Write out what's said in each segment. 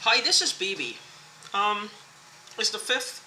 Hi, this is BB. Um, it's the 5th.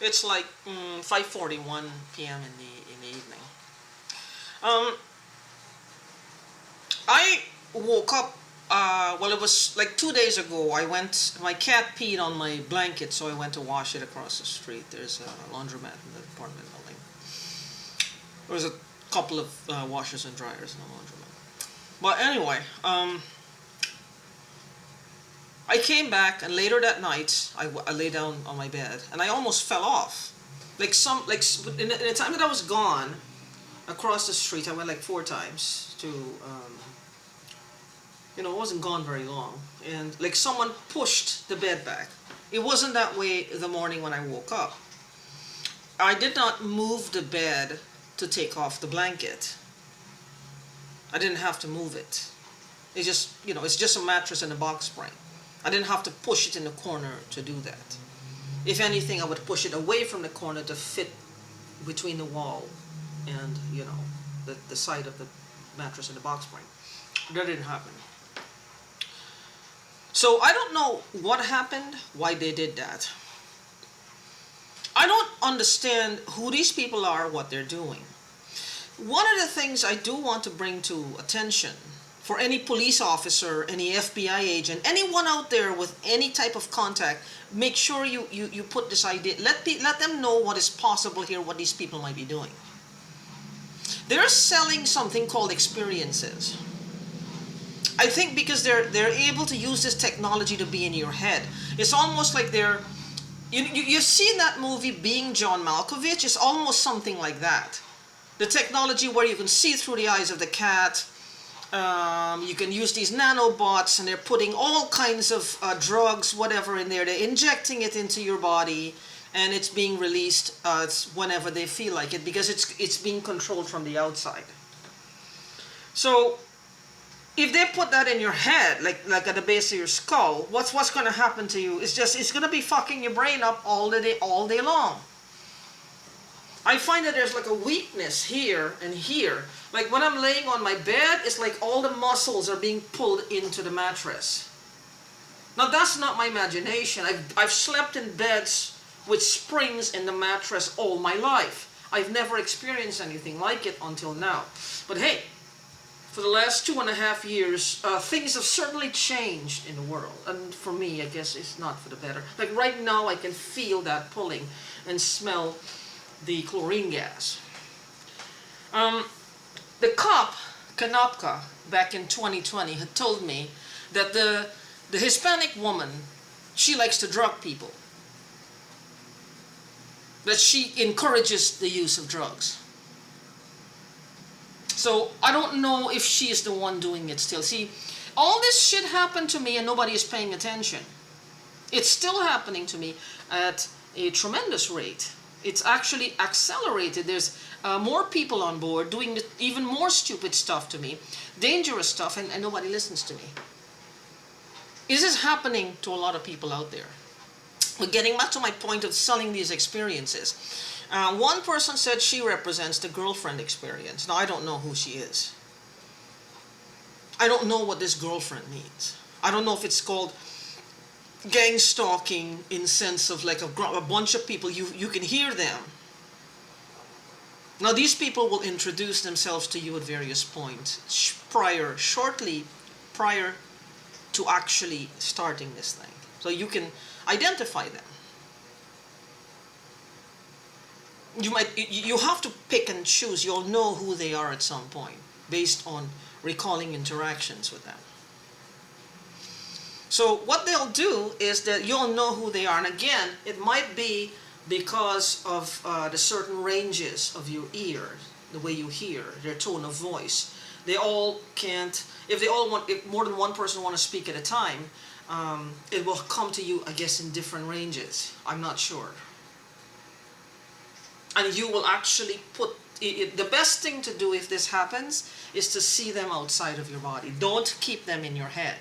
It's like 5:41 p.m. in the evening. Um, I woke up. Well, it was like 2 days ago. My cat peed on my blanket, so I went to wash it across the street. There's a laundromat in the apartment building. There was a couple of washers and dryers in the laundromat. But anyway, I came back, and later that night, I lay down on my bed, and I almost fell off. In the time that I was gone, across the street, I went like 4 times to, it wasn't gone very long, and like someone pushed the bed back. It wasn't that way the morning when I woke up. I did not move the bed to take off the blanket. I didn't have to move it. It's just a mattress and a box spring. I didn't have to push it in the corner to do that. If anything, I would push it away from the corner to fit between the wall and, the side of the mattress and the box spring. That didn't happen. So I don't know what happened, why they did that. I don't understand who these people are, what they're doing. One of the things I do want to bring to attention for any police officer, any FBI agent, anyone out there with any type of contact, make sure you put this idea, let them know what is possible here, what these people might be doing. They're selling something called experiences. I think because they're able to use this technology to be in your head. It's almost like you've seen that movie Being John Malkovich. It's almost something like that. The technology where you can see through the eyes of the cat. You can use these nanobots, and they're putting all kinds of drugs, whatever, in there. They're injecting it into your body, and it's being released whenever they feel like it, because it's being controlled from the outside. So if they put that in your head, like at the base of your skull, what's going to happen to you? It's going to be fucking your brain up all day long. I find that there's like a weakness here and here. Like when I'm laying on my bed, it's like all the muscles are being pulled into the mattress. Now that's not my imagination. I've slept in beds with springs in the mattress all my life. I've never experienced anything like it until now. But hey, for the last 2.5 years, things have certainly changed in the world. And for me, I guess it's not for the better. Like right now, I can feel that pulling and smell the chlorine gas. The cop, Kanopka, back in 2020, had told me that the Hispanic woman, she likes to drug people. That she encourages the use of drugs. So I don't know if she is the one doing it still. See, all this shit happened to me and nobody is paying attention. It's still happening to me at a tremendous rate. It's actually accelerated. There's more people on board doing even more stupid stuff to me, dangerous stuff, and nobody listens to me. This is happening to a lot of people out there. But getting back to my point of selling these experiences, one person said she represents the girlfriend experience. Now, I don't know who she is. I don't know what this girlfriend means. I don't know if it's called gang stalking in sense of like a bunch of people, you can hear them. Now these people will introduce themselves to you at various points shortly prior to actually starting this thing, so you can identify them. You have to pick and choose. You'll know who they are at some point based on recalling interactions with them. So what they'll do is that you'll know who they are. And again, it might be because of the certain ranges of your ears, the way you hear, their tone of voice. They all can't, if more than one person want to speak at a time, it will come to you, I guess, in different ranges. I'm not sure. And you will actually the best thing to do if this happens is to see them outside of your body. Don't keep them in your head.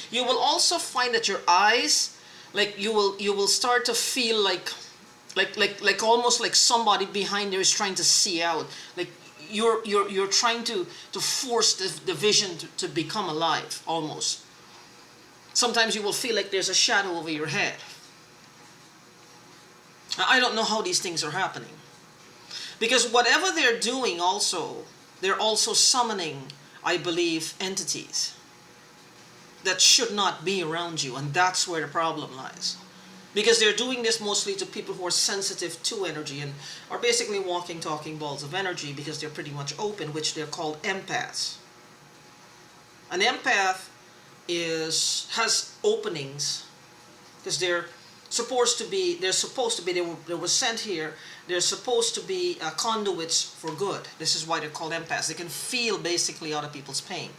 You will also find that your eyes, like you will start to feel like almost like somebody behind there is trying to see out. Like you're trying to force the vision to become alive almost. Sometimes you will feel like there's a shadow over your head. I don't know how these things are happening. Because whatever they're doing also, they're also summoning, I believe, entities that should not be around you. And that's where the problem lies. Because they're doing this mostly to people who are sensitive to energy and are basically walking, talking balls of energy because they're pretty much open, which they're called empaths. An empath has openings because they were sent here, they're supposed to be conduits for good. This is why they're called empaths. They can feel basically other people's pain.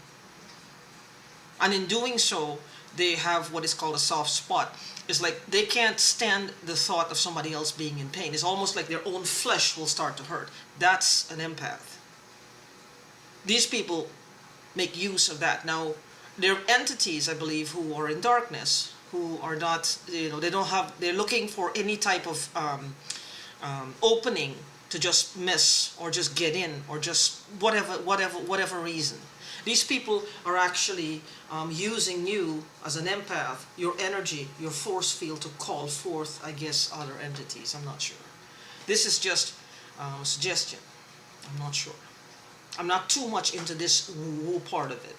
And in doing so, they have what is called a soft spot. It's like they can't stand the thought of somebody else being in pain. It's almost like their own flesh will start to hurt. That's an empath. These people make use of that. Now, there are entities, I believe, who are in darkness, who are not, they're looking for any type of opening to just miss or just get in or just whatever reason. These people are actually using you as an empath, your energy, your force field to call forth, I guess, other entities. I'm not sure. This is just a suggestion. I'm not sure. I'm not too much into this woo part of it.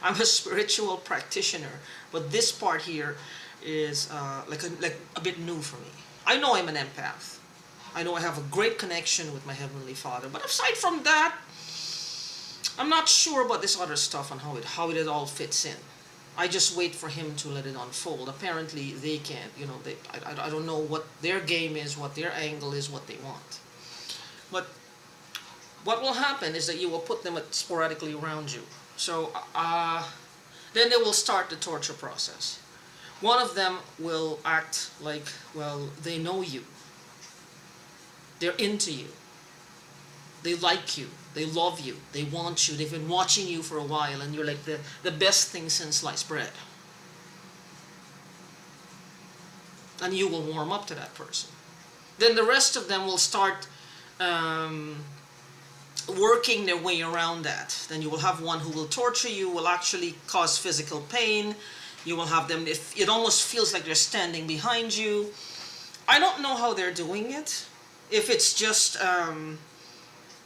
I'm a spiritual practitioner, but this part here is like a bit new for me. I know I'm an empath. I know I have a great connection with my Heavenly Father, but aside from that, I'm not sure about this other stuff and how it all fits in. I just wait for him to let it unfold. Apparently they can't, I don't know what their game is, what their angle is, what they want. But what will happen is that you will put them sporadically around you. So then they will start the torture process. One of them will act like, well, they know you. They're into you. They like you. They love you. They want you. They've been watching you for a while and you're like the best thing since sliced bread. And you will warm up to that person. Then the rest of them will start working their way around that. Then you will have one who will torture you, will actually cause physical pain. You will have them, if it almost feels like they're standing behind you. I don't know how they're doing it. If it's just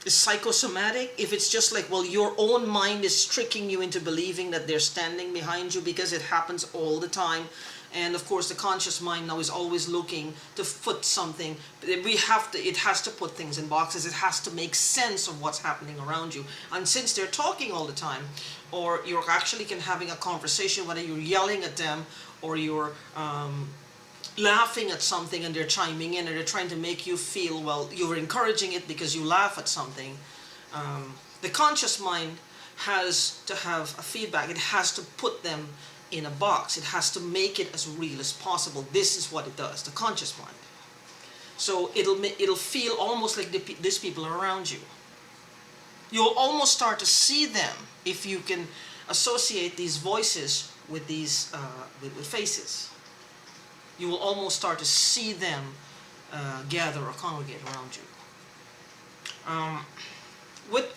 psychosomatic, if it's just like, well, your own mind is tricking you into believing that they're standing behind you, because it happens all the time. And of course the conscious mind now is always looking to put something, it has to put things in boxes, it has to make sense of what's happening around you. And since they're talking all the time, or you're actually having a conversation, whether you're yelling at them or you're laughing at something and they're chiming in, or they're trying to make you feel, well, you're encouraging it because you laugh at something, the conscious mind has to have a feedback. It has to put them in a box. It has to make it as real as possible. This is what it does, the conscious mind. So it'll feel almost like these people are around you. You'll almost start to see them if you can associate these voices with these with faces. You will almost start to see them gather or congregate around you.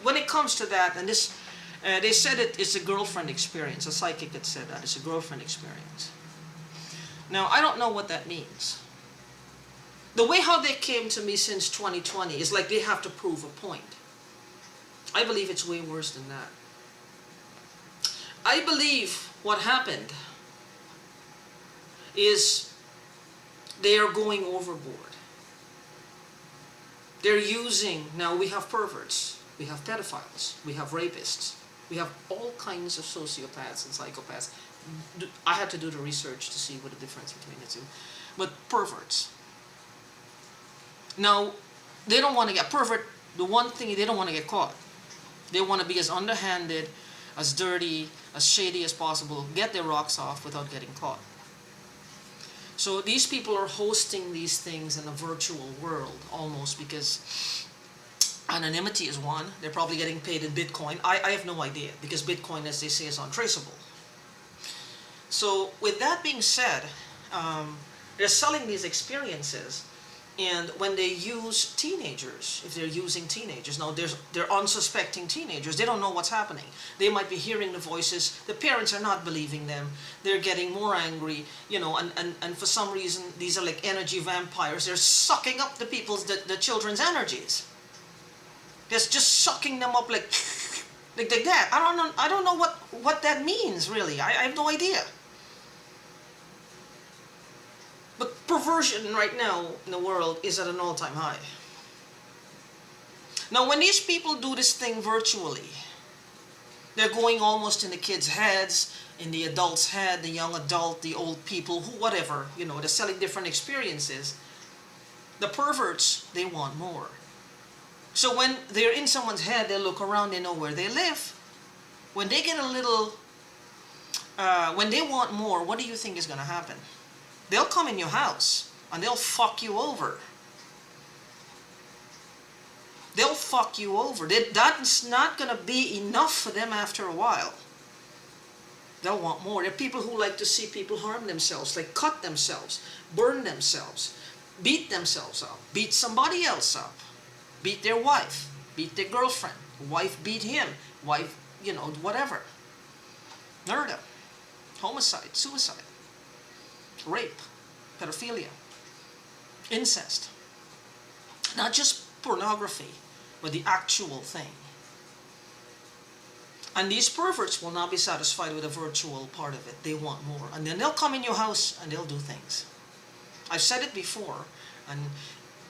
When it comes to that, and this, they said it's a girlfriend experience. A psychic that said that it's a girlfriend experience. Now I don't know what that means. The way how they came to me since 2020 is like they have to prove a point. I believe it's way worse than that. I believe what happened is they are going overboard. They're using, now we have perverts, we have pedophiles, we have rapists, we have all kinds of sociopaths and psychopaths. I had to do the research to see what the difference between the two. But perverts. Now, they don't want to get pervert. The one thing, they don't want to get caught. They want to be as underhanded, as dirty, as shady as possible, get their rocks off without getting caught. So these people are hosting these things in a virtual world almost, because anonymity is one. They're probably getting paid in Bitcoin. I have no idea, because Bitcoin, as they say, is untraceable. So with that being said, they're selling these experiences And when they use teenagers, if they're using teenagers, now they're unsuspecting teenagers. They don't know what's happening. They might be hearing the voices. The parents are not believing them. They're getting more angry, and for some reason, these are like energy vampires. They're sucking up the children's energies. They're just sucking them up like that. I don't know what that means, really. I have no idea. But perversion right now in the world is at an all-time high. Now, when these people do this thing virtually, they're going almost in the kids' heads, in the adult's head, the young adult, the old people, whatever, they're selling different experiences. The perverts, they want more. So when they're in someone's head, they look around, they know where they live. When they get a little, when they want more, what do you think is going to happen? They'll come in your house and they'll fuck you over. They'll fuck you over. That's not going to be enough for them after a while. They'll want more. There are people who like to see people harm themselves, like cut themselves, burn themselves, beat themselves up, beat somebody else up, beat their wife, beat their girlfriend, wife beat him, wife, whatever. Murder, homicide, suicide, rape, pedophilia, incest. Not just pornography, but the actual thing. And these perverts will not be satisfied with the virtual part of it. They want more. And then they'll come in your house and they'll do things. I've said it before. And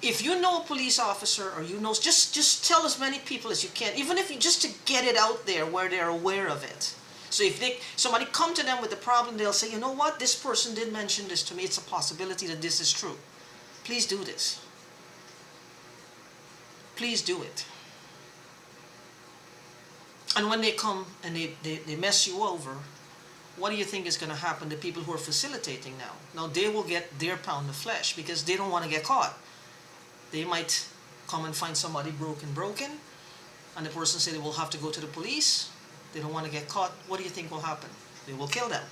if you know a police officer or just tell as many people as you can, even if you just to get it out there where they're aware of it. So if somebody come to them with a problem, they'll say, you know what, this person did mention this to me. It's a possibility that this is true. Please do this. Please do it. And when they come and they mess you over, what do you think is going to happen to people who are facilitating now? Now they will get their pound of flesh because they don't want to get caught. They might come and find somebody broken, and the person say they will have to go to the police. They don't want to get caught. What do you think will happen? They will kill them.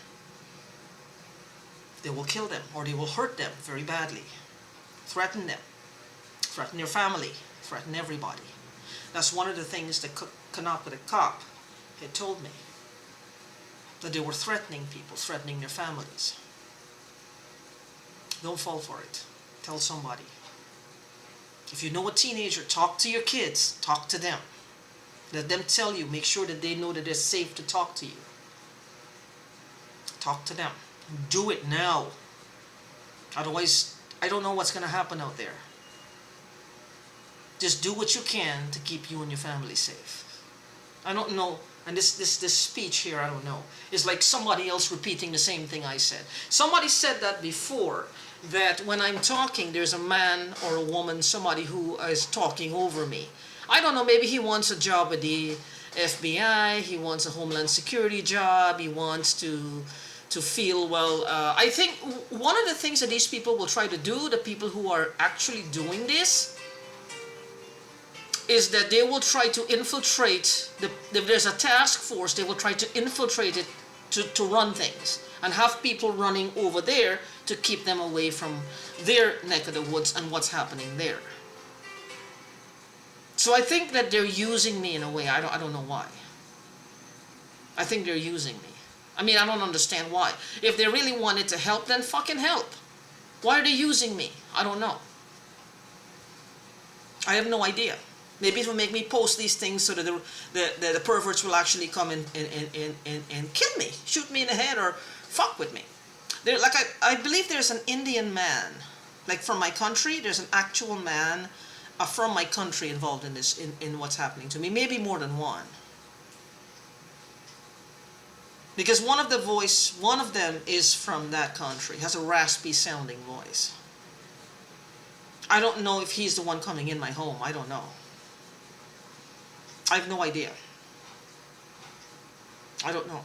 They will kill them, or they will hurt them very badly. Threaten them. Threaten their family. Threaten everybody. That's one of the things that Kanaka, the cop, had told me. That they were threatening people, threatening their families. Don't fall for it. Tell somebody. If you know a teenager, talk to your kids. Talk to them. Let them tell you. Make sure that they know that it's safe to talk to you. Talk to them. Do it now. Otherwise, I don't know what's going to happen out there. Just do what you can to keep you and your family safe. I don't know. And this speech here, I don't know. It's like somebody else repeating the same thing I said. Somebody said that before, that when I'm talking, there's a man or a woman, somebody who is talking over me. I don't know, maybe he wants a job with the FBI, he wants a Homeland Security job, he wants to feel, well, I think one of the things that these people will try to do, the people who are actually doing this, is that they will try to infiltrate, if there's a task force, they will try to infiltrate it to run things and have people running over there to keep them away from their neck of the woods and what's happening there. So I think that they're using me in a way. I don't know why. I think they're using me. I mean, I don't understand why. If they really wanted to help, then fucking help. Why are they using me? I don't know. I have no idea. Maybe it will make me post these things so that the perverts will actually come and kill me, shoot me in the head, or fuck with me. I believe there's an Indian man, like from my country. There's an actual man from my country involved in this, in what's happening to me. Maybe more than one. Because one of them is from that country, has a raspy sounding voice. I don't know if he's the one coming in my home. I don't know. I have no idea. I don't know.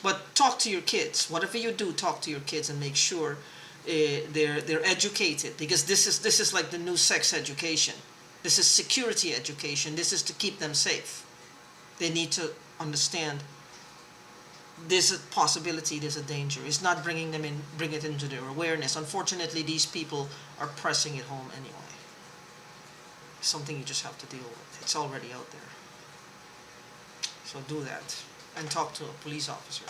But talk to your kids. Whatever you do, talk to your kids and make sure they're educated, because this is like the new sex education. This is security education. This is to keep them safe. They need to understand there's a possibility, there's a danger. It's not bringing them in, bring it into their awareness. Unfortunately, these people are pressing it home anyway. Something you just have to deal with. It's already out there. So do that and talk to a police officer.